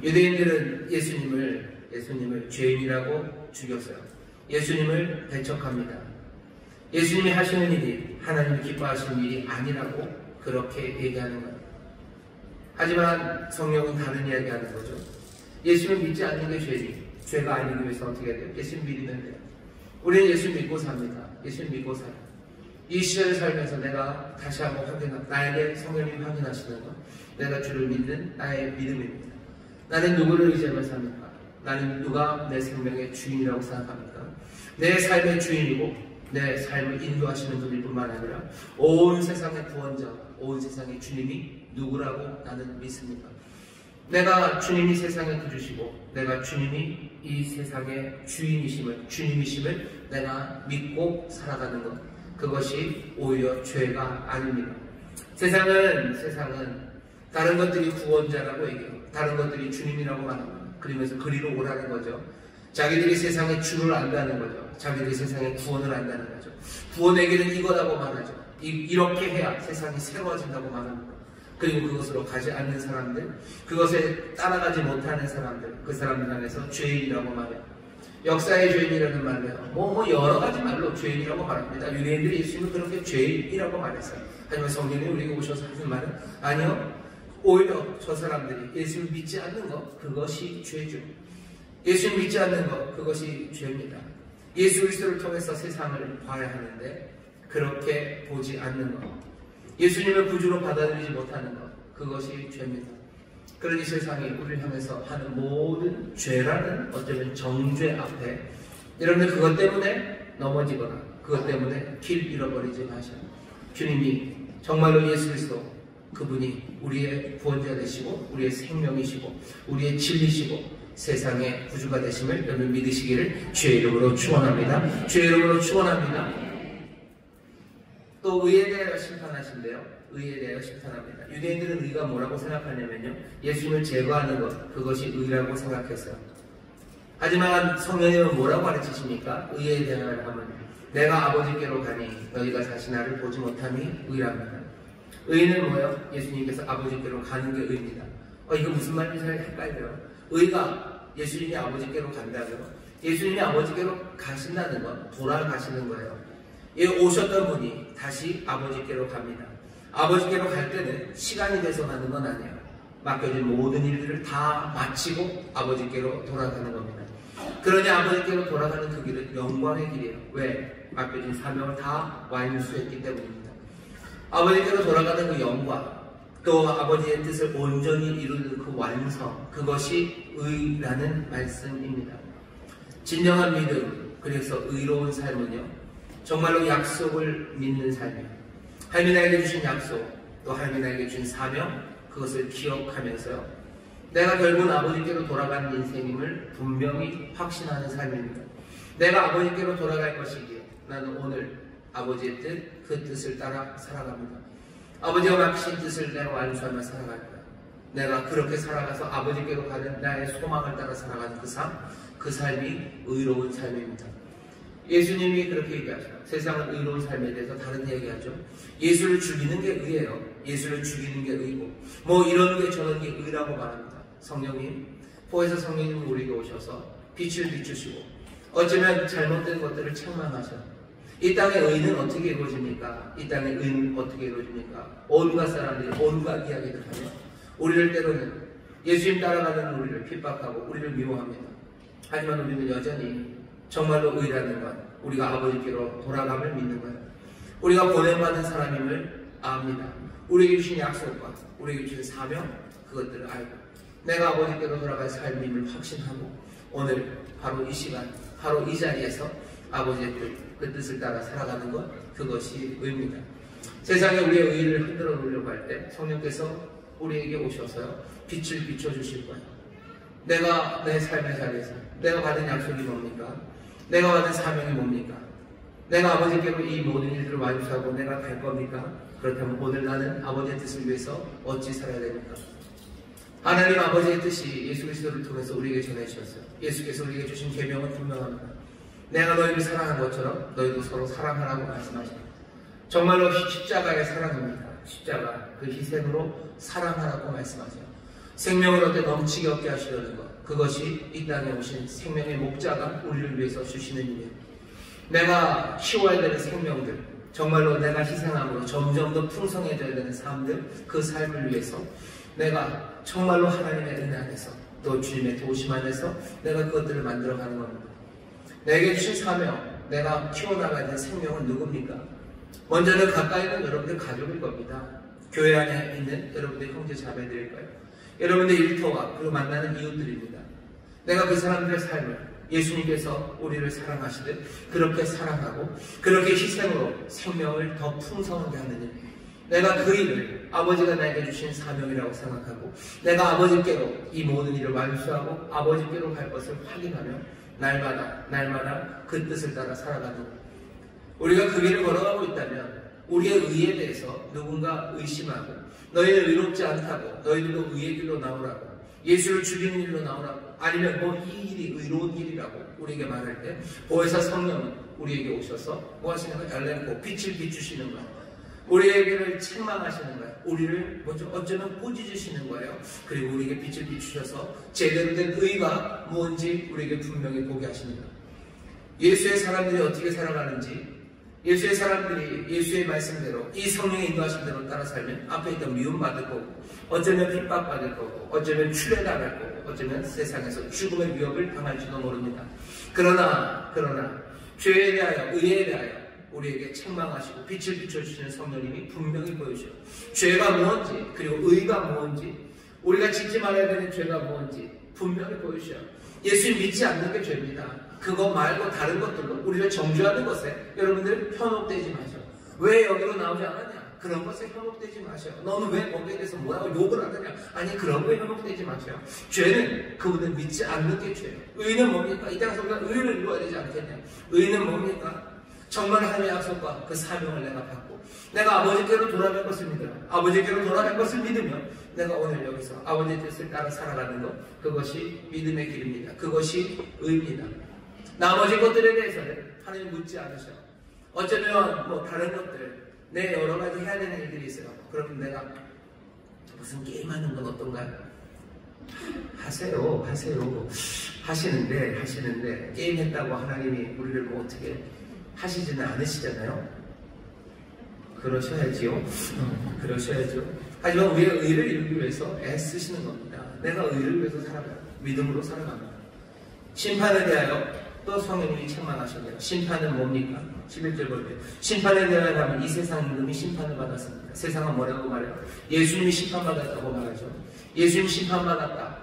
유대인들은 예수님을 죄인이라고 죽였어요. 예수님을 배척합니다. 예수님이 하시는 일이 하나님이 기뻐하시는 일이 아니라고 그렇게 얘기하는 거예요. 하지만 성령은 다른 이야기하는 거죠. 예수님을 믿지 않는 게 죄니, 죄가 아니기 위해서 어떻게 해야 돼요? 예수님 믿으면 돼요. 우리는 예수 믿고 삽니다. 예수님 믿고 살아요. 이 시절을 살면서 내가 다시 한번 나에게 성령님이 확인하시는 것, 내가 주를 믿는 나의 믿음입니다. 나는 누구를 의지하며 삽니까? 나는 누가 내 생명의 주인이라고 생각합니까? 내 삶의 주인이고 내 삶을 인도하시는 분일 뿐만 아니라 온 세상의 구원자, 온 세상의 주님이 누구라고 나는 믿습니까? 내가 주님이 세상의 구주시고 내가 주님이 이 세상의 주님이심을 내가 믿고 살아가는 것, 그것이 오히려 죄가 아닙니다. 세상은 다른 것들이 구원자라고 얘기해요. 다른 것들이 주님이라고 말합니다. 그러면서 그리로 오라는 거죠. 자기들이 세상의 주를 안다는 거죠. 자기들이 세상의 구원을 안다는 거죠. 구원의 길은 이거라고 말하죠. 이렇게 해야 세상이 새로워진다고 말합니다. 그리고 그것으로 가지 않는 사람들, 그것에 따라가지 못하는 사람들, 그 사람들 안에서 죄인이라고 말해요. 역사의 죄인이라는 말로요. 여러 가지 말로 죄인이라고 말합니다. 유대인들이 예수님을 그렇게 죄인이라고 말했어요. 하지만 성령이 우리에게 오셔서 하신 말은 아니요. 오히려 저 사람들이 예수를 믿지 않는 것, 그것이 죄죠. 예수를 믿지 않는 것, 그것이 죄입니다. 예수 그리스도를 통해서 세상을 봐야 하는데 그렇게 보지 않는 것, 예수님을 구주로 받아들이지 못하는 것, 그것이 죄입니다. 그러니 세상이 우리를 향해서 하는 모든 죄라는 어쩌면 정죄 앞에 여러분들 그것 때문에 넘어지거나 그것 때문에 길 잃어버리지 마셔요. 주님이 정말로 예수 그리스도, 그분이 우리의 구원자 되시고 우리의 생명이시고 우리의 진리시고 세상의 구주가 되심을 여러분 믿으시기를 주의 이름으로 축원합니다. 주의 이름으로 축원합니다. 또 의에 대하여 심판하신대요. 의에 대하여 심판합니다. 유대인들은 의가 뭐라고 생각하냐면요, 예수님을 제거하는 것, 그것이 의라고 생각했어요. 하지만 성령님은 뭐라고 가르치십니까? 의에 대하여 하면 내가 아버지께로 가니 너희가 다시 나를 보지 못하니 의랍니다. 의는 뭐예요? 예수님께서 아버지께로 가는 게 의입니다. 이거 무슨 말인지 잘 헷갈려요. 의가 예수님이 아버지께로 간다고요? 예수님이 아버지께로 가신다는 건 돌아가시는 거예요. 오셨던 분이 다시 아버지께로 갑니다. 아버지께로 갈 때는 시간이 돼서 가는 건 아니에요. 맡겨진 모든 일들을 다 마치고 아버지께로 돌아가는 겁니다. 그러니 아버지께로 돌아가는 그 길은 영광의 길이에요. 왜? 맡겨진 사명을 다 완수했기 때문입니다. 아버지께로 돌아가는 그 영광, 또 아버지의 뜻을 온전히 이루는 그 완성, 그것이 의라는 말씀입니다. 진정한 믿음, 그래서 의로운 삶은요, 정말로 약속을 믿는 삶이에요. 하나님에게 주신 약속, 또 하나님에게 주신 사명, 그것을 기억하면서요, 내가 결국은 아버지께로 돌아가는 인생임을 분명히 확신하는 삶입니다. 내가 아버지께로 돌아갈 것이기에 나는 오늘 아버지의 뜻, 그 뜻을 따라 살아갑니다. 아버지가 맡기신 뜻을 내가 완수하며 살아갈 거야. 내가 그렇게 살아가서 아버지께로 가는 나의 소망을 따라 살아가는 그 삶이 의로운 삶입니다. 예수님이 그렇게 얘기하죠. 세상은 의로운 삶에 대해서 다른 얘기하죠. 예수를 죽이는 게 의예요. 예수를 죽이는 게 의고, 이런 게 저런 게 의라고 말합니다. 성령님, 포에서 성령님 우리에게 오셔서 빛을 비추시고 어쩌면 잘못된 것들을 책망하셔. 이 땅의 의는 어떻게 이루어집니까? 이 땅의 의는 어떻게 이루어집니까? 온갖 사람들이 온갖 이야기를 하며 우리를 때로는 예수님 따라가는 우리를 핍박하고 우리를 미워합니다. 하지만 우리는 여전히 정말로 의라는 것, 우리가 아버지께로 돌아감을 믿는 거예요. 우리가 보냄받은 사람임을 압니다. 우리에게 주신 약속과 우리에게 주신 사명, 그것들을 알고 내가 아버지께로 돌아갈 삶임을 확신하고 오늘 바로 이 시간, 바로 이 자리에서 아버지의 그 뜻을 따라 살아가는 것, 그것이 의입니다. 세상에 우리의 의를 흔들어 놓으려고 할 때 성령께서 우리에게 오셔서요, 빛을 비춰주실 거예요. 내가 내 삶의 자리에서 내가 받은 약속이 뭡니까? 내가 받은 사명이 뭡니까? 내가 아버지께로 이 모든 일들을 완수하고 내가 갈 겁니까? 그렇다면 오늘 나는 아버지의 뜻을 위해서 어찌 살아야 됩니까? 하나님 아버지의 뜻이 예수 그리스도를 통해서 우리에게 전해주셨어요. 예수께서 우리에게 주신 계명은 분명합니다. 내가 너희를 사랑한 것처럼 너희도 서로 사랑하라고 말씀하십니다. 정말로 십자가의 사랑입니다. 십자가, 그 희생으로 사랑하라고 말씀하세요. 생명을 얻게 넘치게 얻게 하시려는 것, 그것이 이 땅에 오신 생명의 목자가 우리를 위해서 주시는 일이에요. 내가 키워야 되는 생명들, 정말로 내가 희생함으로 점점 더 풍성해져야 되는 삶들, 그 삶을 위해서 내가 정말로 하나님의 은혜 안에서 또 주님의 도우심 안에서 내가 그것들을 만들어가는 겁니다. 내게 주신 사명, 내가 키워나가야 되는 생명은 누굽니까? 먼저는 가까이 있는 여러분들 가족일 겁니다. 교회 안에 있는 여러분들 형제 자매들일 거예요. 여러분들 일터와 그리고 만나는 이웃들입니다. 내가 그 사람들의 삶을 예수님께서 우리를 사랑하시듯 그렇게 사랑하고 그렇게 희생으로 생명을 더 풍성하게 하는 일, 내가 그 일을 아버지가 나에게 주신 사명이라고 생각하고 내가 아버지께로 이 모든 일을 완수하고 아버지께로 갈 것을 확인하며 날마다 그 뜻을 따라 살아가는 것. 우리가 그 길을 걸어가고 있다면 우리의 의에 대해서 누군가 의심하고 너희는 의롭지 않다고 너희들도 의의 길로 나오라고 예수를 죽이는 일로 나오라고 아니면 뭐 이 일이 의로운 일이라고 우리에게 말할 때 보혜사 성령은 우리에게 오셔서 뭐 하시는 거예요? 열내고 빛을 비추시는 거예요. 우리에게를 책망하시는 거예요. 우리를 어쩌면 꾸짖으시는 거예요. 그리고 우리에게 빛을 비추셔서 제대로 된 의가 무엇인지 우리에게 분명히 보게 하시는 거예요. 예수의 사람들이 어떻게 살아가는지 예수의 사람들이 예수의 말씀대로 이 성령의 인도하신 대로 따라 살면 앞에 있던 미움받을 거고 어쩌면 핍박받을 거고 어쩌면 추례당할 거고 어쩌면 세상에서 죽음의 위협을 당할지도 모릅니다. 그러나 죄에 대하여 의에 대하여 우리에게 책망하시고 빛을 비춰주시는 성령님이 분명히 보여주셔. 죄가 무엇인지 그리고 의가 무엇인지 우리가 짓지 말아야 되는 죄가 무엇인지 분명히 보여주셔. 예수 믿지 않는 게 죄입니다. 그거 말고 다른 것들로 우리를 정죄하는 것에 여러분들 현혹되지 마셔. 왜 여기로 나오지 않았냐? 그런 것에 현혹되지 마셔. 너는 왜 거기에 대해서 뭐라고 욕을 하느냐? 아니 그런 거에 현혹되지 마셔. 죄는 그분을 믿지 않는 게 죄예요. 의는 뭡니까? 이 땅에서 우리가 의를 이루어야 되지 않겠냐? 의는 뭡니까? 정말 하나님의 약속과 그 사명을 내가 받고 내가 아버지께로 돌아갈 것을 믿어요. 아버지께로 돌아갈 것을 믿으며 내가 오늘 여기서 아버지의 뜻을 따라 살아가는 것, 그것이 믿음의 길입니다. 그것이 의입니다. 나머지 것들에 대해서는 하나님 묻지 않으셔. 어쩌면 뭐 다른 것들 내 여러 가지 해야 되는 일들이 있어요. 그러면 내가 무슨 게임하는 건 어떤가요? 하세요. 하시는데 게임했다고 하나님이 우리를 뭐 어떻게 하시지는 않으시잖아요. 그러셔야지요. 하지만 우리의 의를 이루기 위해서 애쓰시는 겁니다. 내가 의를 위해서 살아가요. 믿음으로 살아갑니다. 심판에 대하여 또 성령님이 책망하셨네요. 심판은 뭡니까? 11절 볼게요. 심판에 대하여 하면 이 세상 임금이 심판을 받았습니다. 세상은 뭐라고 말해요? 예수님이 심판받았다고 말하죠. 예수님 심판받았다.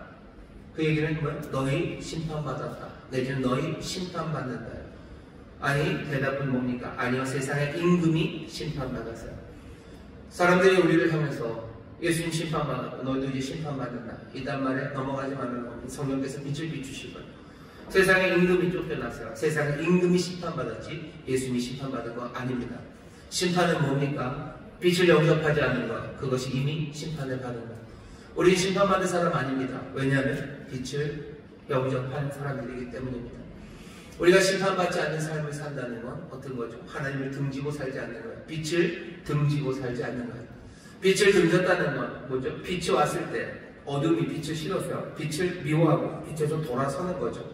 그 얘기는 뭐예요? 너희 심판받았다. 내지는 너희 심판받는다. 아니 대답은 뭡니까? 아니요, 세상의 임금이 심판받았어요. 사람들이 우리를 향해서 예수님 심판받았고 너희도 이제 심판받는다 이단 말에 넘어가지 말라고 성령께서 빛을 비추실 거예요. 세상의 임금이 쫓겨났어요. 세상의 임금이 심판받았지 예수님이 심판받은 거 아닙니다. 심판은 뭡니까? 빛을 영접하지 않는 것, 그것이 이미 심판을 받은 것. 우리는 심판받은 사람 아닙니다. 왜냐하면 빛을 영접한 사람들이기 때문입니다. 우리가 심판받지 않는 삶을 산다는 건 어떤 거죠? 하나님을 등지고 살지 않는 거예요. 빛을 등지고 살지 않는 거예요. 빛을 등졌다는 건 뭐죠? 빛이 왔을 때 어둠이 빛을 싫어서 빛을 미워하고 빛에서 돌아서는 거죠.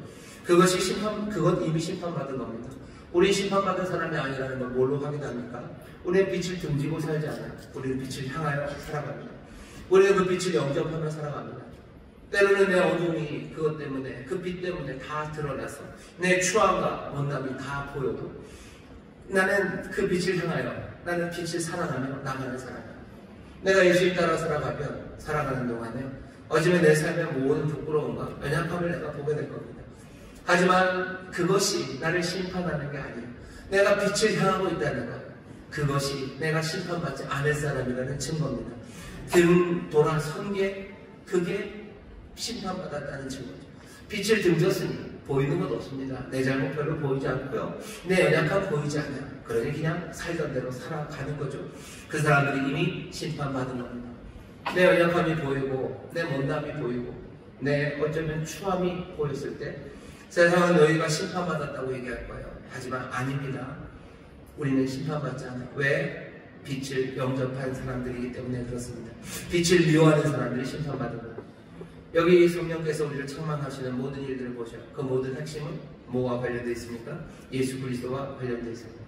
그건 이미 심판받은 겁니다. 우리 심판받은 사람이 아니라는 걸 뭘로 확인합니까? 우리는 빛을 등지고 살지 않아요. 우리는 빛을 향하여 살아갑니다. 우리는 그 빛을 영접하며 살아갑니다. 때로는 내 어둠이 그것 때문에 그 빛 때문에 다 드러나서 내 추함과 원함이 다 보여도 나는 그 빛을 향하여 나는 빛을 사랑하며 나가는 사람이야. 내가 예수님 따라 살아가는 동안에 어쩌면 내 삶의 모든 부끄러움과 연약함을 내가 보게 될 겁니다. 하지만 그것이 나를 심판하는 게 아니에요. 내가 빛을 향하고 있다는 것, 그것이 내가 심판받지 않을 사람이라는 증거입니다. 등 돌아선 게 그게 심판받았다는 증거죠. 빛을 등졌으니 보이는 것 없습니다. 내 잘못 별로 보이지 않고요. 내 연약함 보이지 않아요. 그러니 그냥 살던 대로 살아가는 거죠. 그 사람들이 이미 심판받은 겁니다. 내 연약함이 보이고 내 못남이 보이고 내 어쩌면 추함이 보였을 때 세상은 너희가 심판받았다고 얘기할 거예요. 하지만 아닙니다. 우리는 심판받지 않아요. 왜? 빛을 영접한 사람들이기 때문에 그렇습니다. 빛을 미워하는 사람들이 심판받은 거예요. 여기 성령께서 우리를 책망하시는 모든 일들을 보셔요. 그 모든 핵심은 뭐와 관련되어 있습니까? 예수 그리스도와 관련되어 있습니다.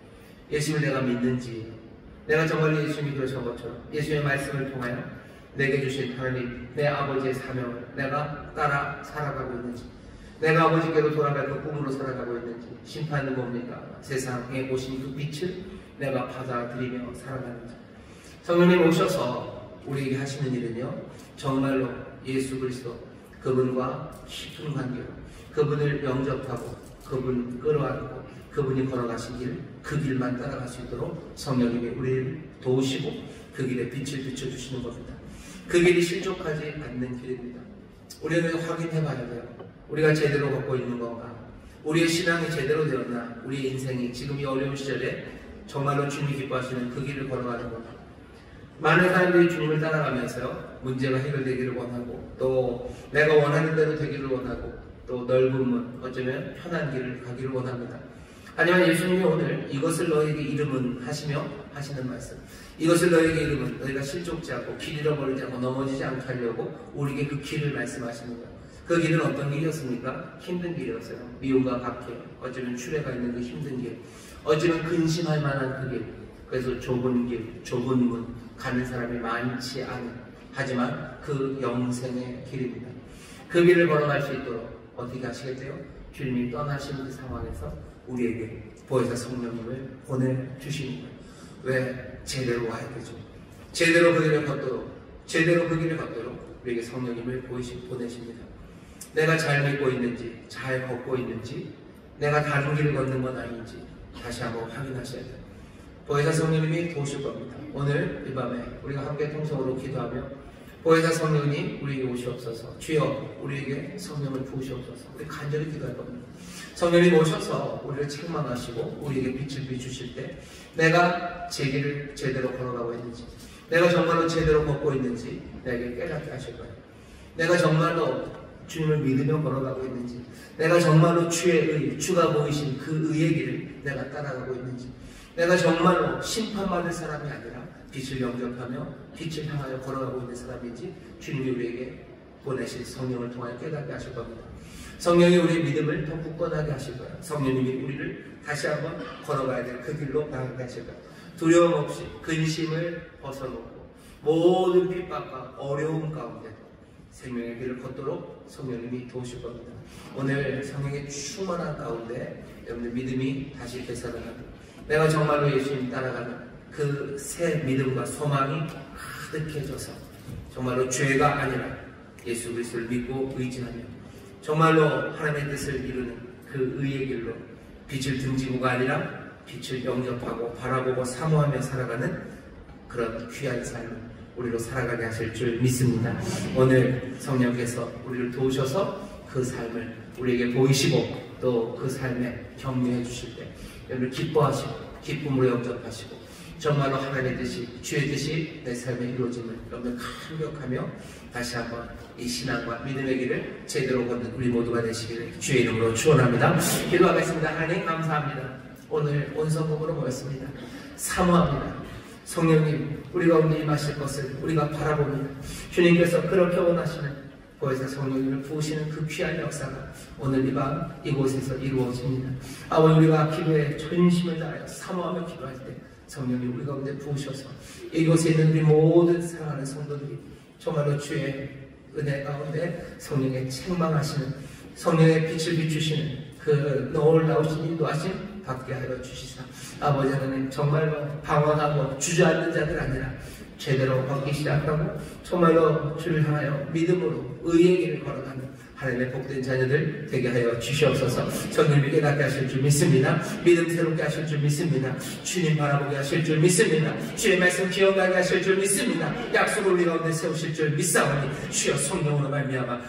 예수를 내가 믿는지, 내가 정말 예수님이 그러신 것처럼 예수의 말씀을 통하여 내게 주신 하나님, 내 아버지의 사명을 내가 따라 살아가고 있는지, 내가 아버지께로 돌아갈 그 꿈으로 살아가고 있는지, 심판은 뭡니까? 세상에 오신 그 빛을 내가 받아들이며 살아가는지. 성령님 오셔서 우리에게 하시는 일은요, 정말로 예수 그리스도 그분과 깊은 관계로 그분을 영접하고 그분 끌어안고 그분이 걸어가신 길, 그 길만 따라갈 수 있도록 성령님이 우리를 도우시고 그 길에 빛을 비춰주시는 겁니다. 그 길이 실족하지 않는 길입니다. 우리는 확인해 봐야 돼요. 우리가 제대로 걷고 있는 건가? 우리의 신앙이 제대로 되었나? 우리의 인생이 지금 이 어려운 시절에 정말로 주님이 기뻐하시는 그 길을 걸어가는 건가? 많은 사람들이 주님을 따라가면서요, 문제가 해결되기를 원하고, 또 내가 원하는 대로 되기를 원하고, 또 넓은 문, 어쩌면 편한 길을 가기를 원합니다. 하지만 예수님이 오늘 이것을 너에게 이름은 하시며 하시는 말씀, 이것을 너에게 이름은 너희가 실족지 않고 길 잃어버리지 않고 넘어지지 않게 하려고 우리에게 그 길을 말씀하시는 거예요. 그 길은 어떤 길이었습니까? 힘든 길이었어요. 미움과 박해, 어쩌면 출애가 있는 그 힘든 길, 어쩌면 근심할 만한 그 길, 그래서 좁은 길, 좁은 문, 가는 사람이 많지 않은, 하지만 그 영생의 길입니다. 그 길을 걸어갈 수 있도록 어떻게 하시겠대요? 주님이 떠나신 그 상황에서 우리에게 보혜사 성령님을 보내주시는 거예요. 왜? 제대로 와야 되죠. 제대로 그 길을 걷도록 우리에게 성령님을 보내십니다. 내가 잘 믿고 있는지, 잘 걷고 있는지, 내가 다른 길을 걷는 건 아닌지 다시 한번 확인하셔야 돼요. 보혜사 성령님이 도우실 겁니다. 오늘 이 밤에 우리가 함께 통성으로 기도하며 보혜사 성령님 우리에게 오시옵소서, 주여 우리에게 성령을 부으시옵소서, 우리 간절히 기도할 겁니다. 성령님 오셔서 우리를 책망하시고 우리에게 빛을 비추실 때 내가 제 길을 제대로 걸어가고 있는지, 내가 정말로 제대로 걷고 있는지 내게 깨닫게 하실 거예요. 내가 정말로 주님을 믿으며 걸어가고 있는지, 내가 정말로 주가 보이신 그 의의 길을 내가 따라가고 있는지, 내가 정말로 심판받을 사람이 아니라 빛을 영접하며 빛을 향하여 걸어가고 있는 사람인지 주님이 우리에게 보내실 성령을 통하여 깨닫게 하실 겁니다. 성령이 우리의 믿음을 더 굳건하게 하실 거예요. 성령님이 우리를 다시 한번 걸어가야 될 그 길로 나가게 하실 거예요. 두려움 없이 근심을 벗어놓고 모든 핍박과 어려움 가운데도 생명의 길을 걷도록 성령님이 도우실 겁니다. 오늘 성령의 충만한 가운데 여러분들 믿음이 다시 되살아나고 내가 정말로 예수님 따라가는 그 새 믿음과 소망이 가득해져서 정말로 죄가 아니라 예수 그리스도를 믿고 의지하며 정말로 하나님의 뜻을 이루는 그 의의 길로 빛을 등지고가 아니라 빛을 영접하고 바라보고 사모하며 살아가는 그런 귀한 삶을 우리로 살아가게 하실 줄 믿습니다. 오늘 성령께서 우리를 도우셔서 그 삶을 우리에게 보이시고 또 그 삶에 격려해 주실 때 여러분을 기뻐하시고 기쁨으로 영접하시고 정말로 하나님의 뜻이 주의 뜻이 내 삶에 이루어짐을 여러분을 감격하며 다시 한번 이 신앙과 믿음의 길을 제대로 걷는 우리 모두가 되시기를 주의 이름으로 축원합니다. 기도하겠습니다. 하나님 감사합니다. 오늘 온 성공으로 모였습니다. 사모합니다. 성령님 우리 가운데 임하실 것을 우리가 바라봅니다. 주님께서 그렇게 원하시는 보혜사 성령님을 부으시는 그 귀한 역사가 오늘 이 밤 이곳에서 이루어집니다. 아버지 우리가 기도에 전심을 다하여 사모하며 기도할 때 성령님 우리 가운데 부으셔서 이곳에 있는 우리 모든 사랑하는 성도들이 정말로 주의 은혜 가운데 성령의 책망하시는 성령의 빛을 비추시는 그 놀라우신 인도하심 받게 하여 주시사 아버지 하나님 정말로 방황하고 주저앉는 자들 아니라 제대로 걷기 시작하고 정말로 주를 향하여 믿음으로 의의 길을 걸어가는 하나님의 복된 자녀들 되게 하여 주시옵소서. 성령님이 깨닫게 하실 줄 믿습니다. 믿음 새롭게 하실 줄 믿습니다. 주님 바라보게 하실 줄 믿습니다. 주의 말씀 기억나게 하실 줄 믿습니다. 약속을 우리 가운데 세우실 줄 믿사오니 주여 성령으로 말미암아